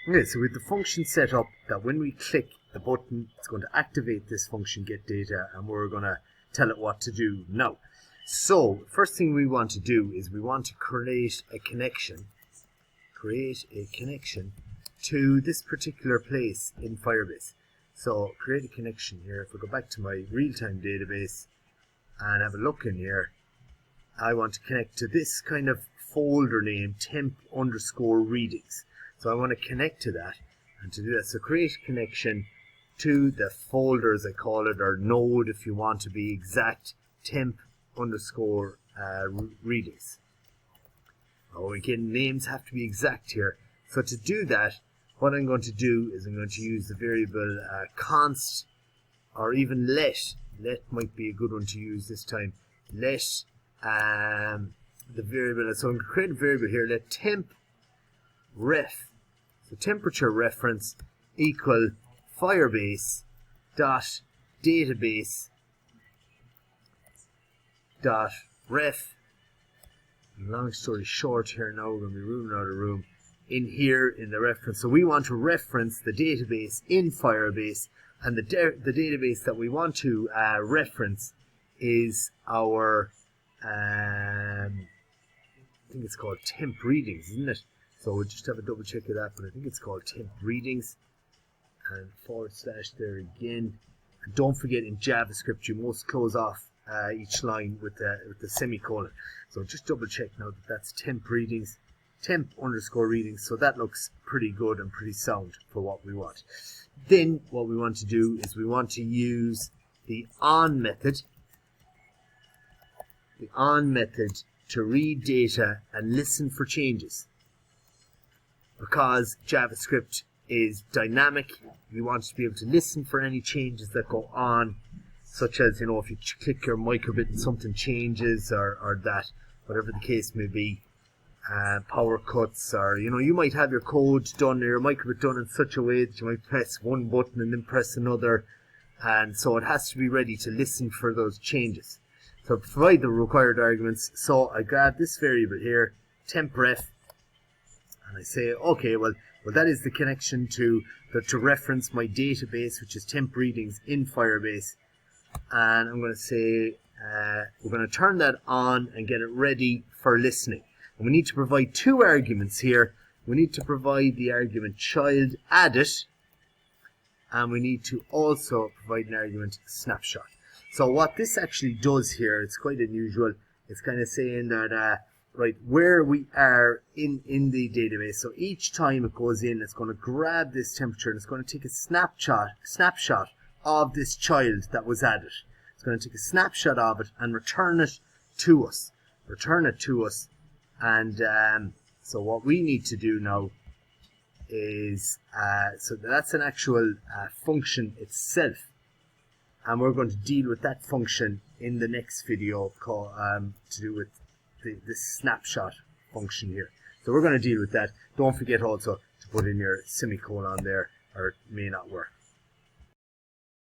Okay, so with the function set up that when we click the button, it's going to activate this function get data, and we're going to tell it what to do now. So first thing we want to do is we want to create a connection to this particular place in Firebase. So create a connection here. If we go back to my real-time database and have a look in here, I want to connect to this kind of folder name, temp_readings. So I want to connect to that, and to do that, so create a connection to the folder, as I call it, or node if you want to be exact, temp_readings. Oh, again, names have to be exact here. So to do that, what I'm going to do is I'm going to use the variable const, or even let. Let might be a good one to use this time. Let the variable, so I'm going to create a variable here, let temp ref, so temperature reference equal Firebase dot database dot ref. Long story short here, now we're going to be moving out of the room in here in the reference. So we want to reference the database in Firebase, and the database that we want to reference is our I think it's called temp readings, isn't it? So we'll just have a double check of that, but I think it's called temp readings, and / there again. And don't forget, in JavaScript you must close off each line with the semicolon. So just double check now that that's temp readings, temp_readings. So that looks pretty good and pretty sound for what we want. Then what we want to do is we want to use the on method. The on method to read data and listen for changes. Because JavaScript is dynamic, you want to be able to listen for any changes that go on, such as, you know, if you click your microbit and something changes, or that, whatever the case may be, power cuts, or, you know, you might have your code done or your microbit done in such a way that you might press one button and then press another, and so it has to be ready to listen for those changes. So provide the required arguments. So I grab this variable here, tempref, and I say, okay, well that is the connection to reference my database, which is temp readings in Firebase. And I'm going to say, we're going to turn that on and get it ready for listening. And we need to provide two arguments here. We need to provide the argument child added, and we need to also provide an argument snapshot. So what this actually does here, it's quite unusual. It's kind of saying that, right, where we are in the database. So each time it goes in, it's going to grab this temperature and it's going to take a snapshot of this child that was added. It's going to take a snapshot of it and return it to us. And so what we need to do now is, so that's an actual function itself. And we're going to deal with that function in the next video called, to do with this snapshot function here. So we're going to deal with that. Don't forget also to put in your semicolon there, or it may not work.